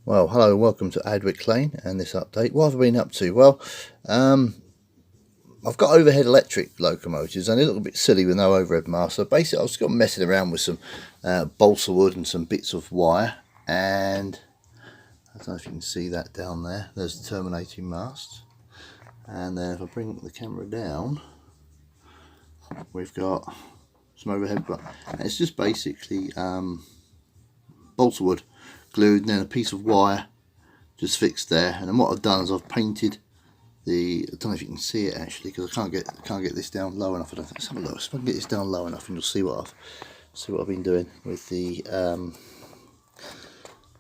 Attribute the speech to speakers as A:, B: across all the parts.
A: Well, hello and welcome to Adwick Lane and this update. What have I been up to? Well, I've got overhead electric locomotives and they're a little bit silly with no overhead mast. So basically I've just got messing around with some balsa wood and some bits of wire, and I don't know if you can see that down there. There's the terminating mast, and then if I bring the camera down, we've got some overhead, and it's just basically balsa wood glued and then a piece of wire just fixed there. And then what I've done is I've painted the, I don't know if you can see it actually because I can't get this down low enough. I don't think. Let's have a look. If I can get this down low enough, and you'll see what I've been doing with the.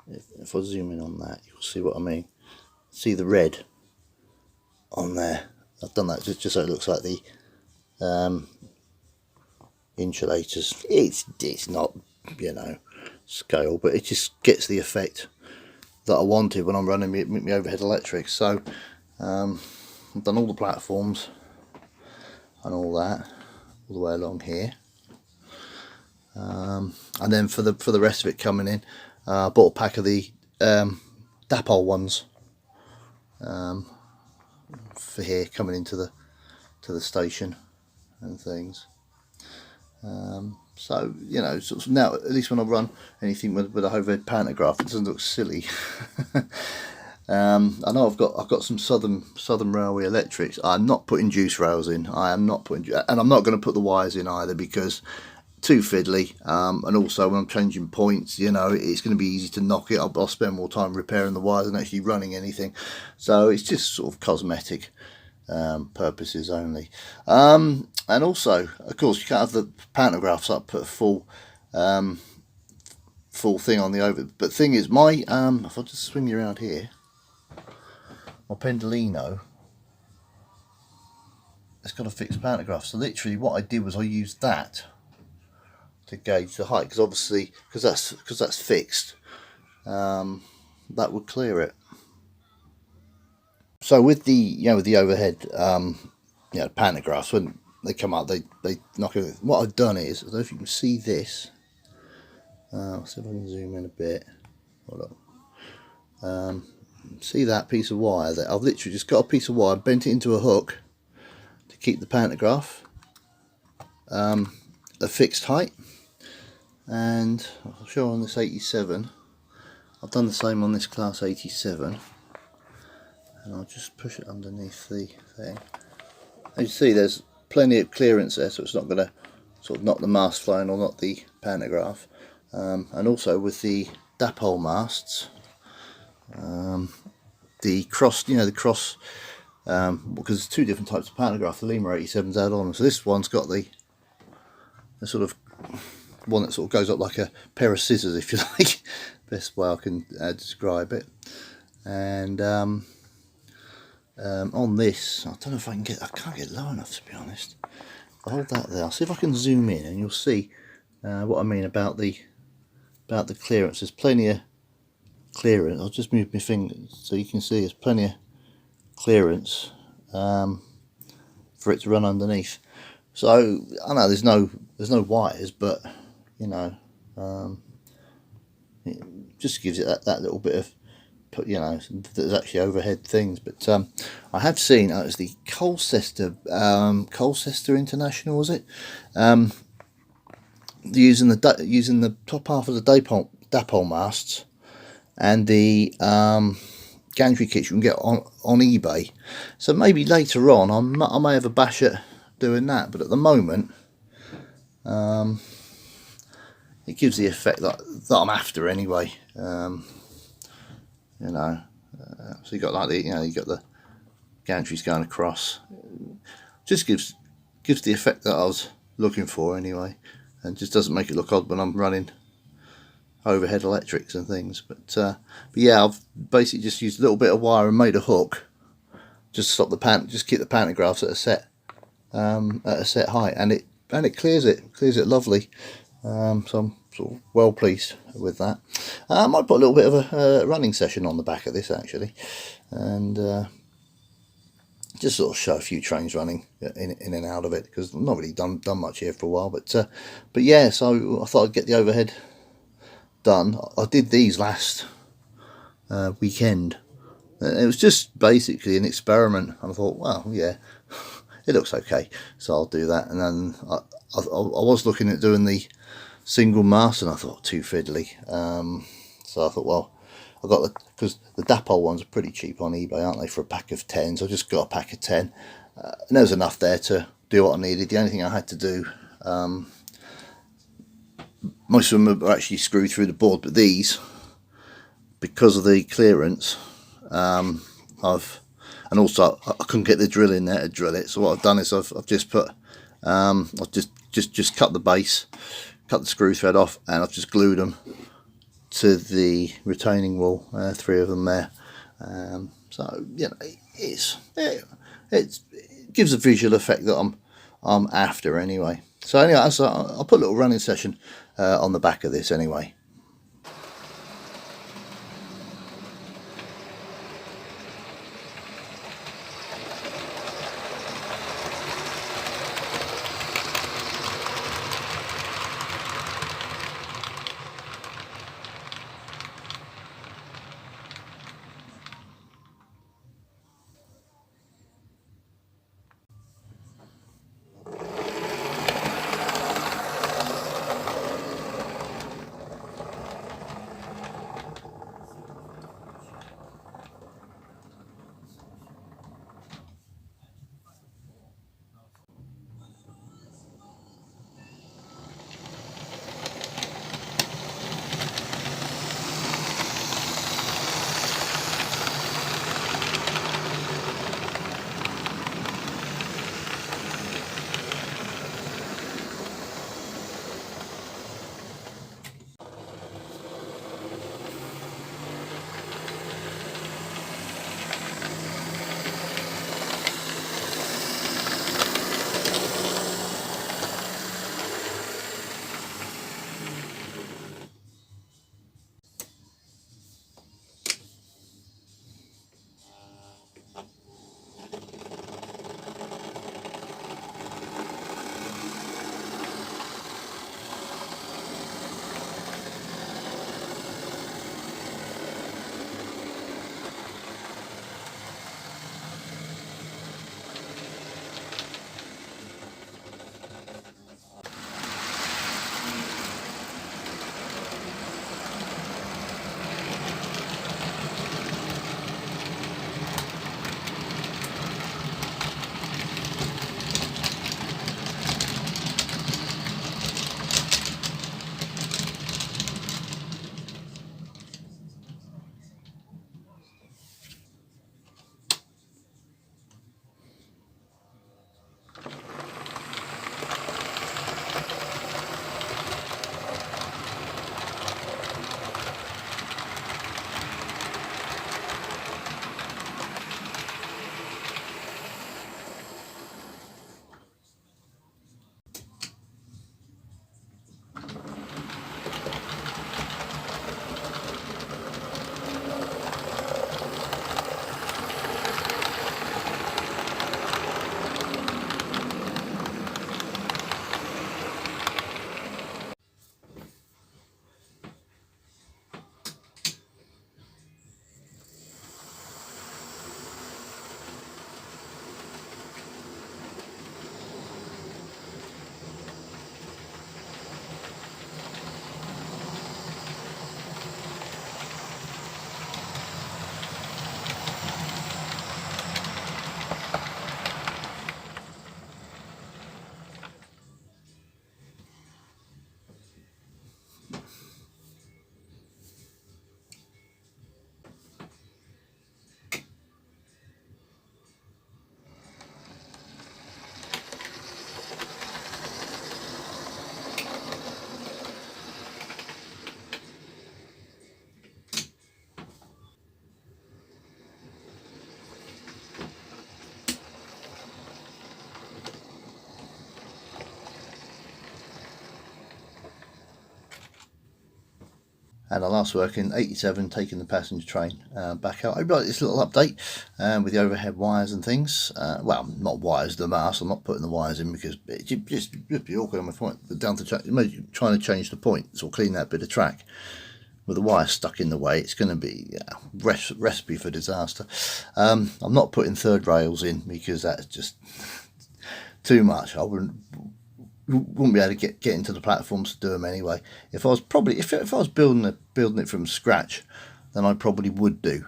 A: If I zoom in on that, you'll see what I mean. See the red on there. I've done that just so it looks like the insulators. It's not, scale, but it just gets the effect that I wanted when I'm running my overhead electric. So I've done all the platforms and all that all the way along here, and then for the rest of it coming in, I bought a pack of the Dapol ones for here coming into the station and things. So sort of now at least when I run anything with a overhead pantograph, it doesn't look silly. I know I've got some Southern Railway electrics. I'm not putting juice rails in. I am not putting, and I'm not going to put the wires in either because too fiddly. And also when I'm changing points, it's going to be easy to knock it. I'll spend more time repairing the wires than actually running anything. So it's just sort of cosmetic purposes only. And also, of course, you can't have the pantographs up at full thing on the over. But thing is, my if I just swing you around here, my Pendolino, it's got a fixed pantograph. So literally, what I did was I used that to gauge the height, because obviously, because that's fixed, that would clear it. So with the with the overhead pantographs, when they come up, they knock it. What I've done is, I don't know if you can see this. I'll see if I can zoom in a bit. Hold on. See that piece of wire there? I've literally just got a piece of wire, bent it into a hook to keep the pantograph a fixed height. And I'll show on this 87. I've done the same on this class 87. And I'll just push it underneath the thing. As you see, there's plenty of clearance there, so it's not going to sort of knock the mast flying or knock the pantograph. And also with the Dapol masts, the cross, because there's two different types of pantograph. The Lima 87s add on, so this one's got the sort of one that sort of goes up like a pair of scissors, if you like. Best way I can describe it. And on this, I don't know if I can't get low enough, to be honest. I'll hold that there. I'll see if I can zoom in, and you'll see what I mean about the clearance. There's plenty of clearance. I'll just move my finger so you can see there's plenty of clearance for it to run underneath. So I know there's no wires, but it just gives it that little bit of, there's actually overhead things. But I have seen it was the Colchester International, was it? Using the top half of the Dapol masts and the gantry kits you can get on eBay. So maybe later on I may have a bash at doing that, but at the moment it gives the effect that I'm after anyway. So you got like you got the gantries going across. Just gives the effect that I was looking for anyway, and just doesn't make it look odd when I'm running overhead electrics and things. But yeah, I've basically just used a little bit of wire and made a hook just to stop just keep the pantographs at a set height, and it clears it lovely. So I'm sort of well pleased with that. I might put a little bit of a running session on the back of this actually, and just sort of show a few trains running in and out of it, because I've not really done much here for a while. But yeah, so I thought I'd get the overhead done. I did these last weekend. It was just basically an experiment, and I thought, well, yeah, it looks okay, so I'll do that. And then I was looking at doing the single mast, and I thought too fiddly. So I thought, well, I got because the Dapol ones are pretty cheap on eBay, aren't they, for a pack of 10? So I just got a pack of 10, and there was enough there to do what I needed. The only thing I had to do, most of them are actually screwed through the board, but these, because of the clearance, and also I couldn't get the drill in there to drill it. So what I've done is I've just put, I've just cut the base, cut the screw thread off, and I've just glued them to the retaining wall. 3 of them there. So you know, it gives a visual effect that I'm after anyway. So anyway, so I'll put a little running session on the back of this anyway. And I last work in 87, taking the passenger train back out. I like this little update with the overhead wires and things. Well, not wires, the mast. I'm not putting the wires in because it's just be awkward on my point. But down to trying to change the points or clean that bit of track. with the wire stuck in the way, it's going to be recipe for disaster. I'm not putting third rails in because that's just too much. I wouldn't be able to get into the platforms to do them anyway. If I was building it from scratch, then I probably would do,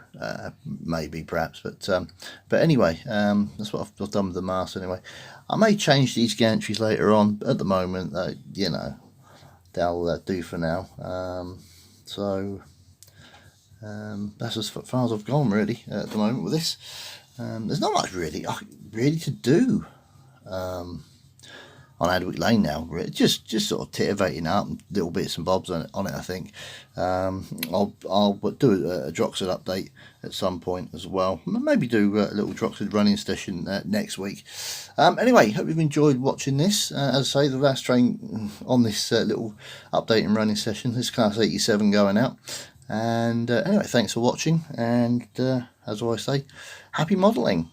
A: maybe, perhaps. But anyway, that's what I've done with the mast anyway. I may change these gantries later on. At the moment, you know, they'll do for now. That's as far as I've gone really at the moment with this. There's not much really to do on Adwick Lane now. Just sort of titivating up little bits and bobs on it. I think I'll do a Droxid update at some point as well. Maybe do a little Droxid running session next week. Anyway, hope you've enjoyed watching this. As I say, the last train on this little update and running session. This Class 87 going out. And anyway, thanks for watching. And as I always say, happy modelling.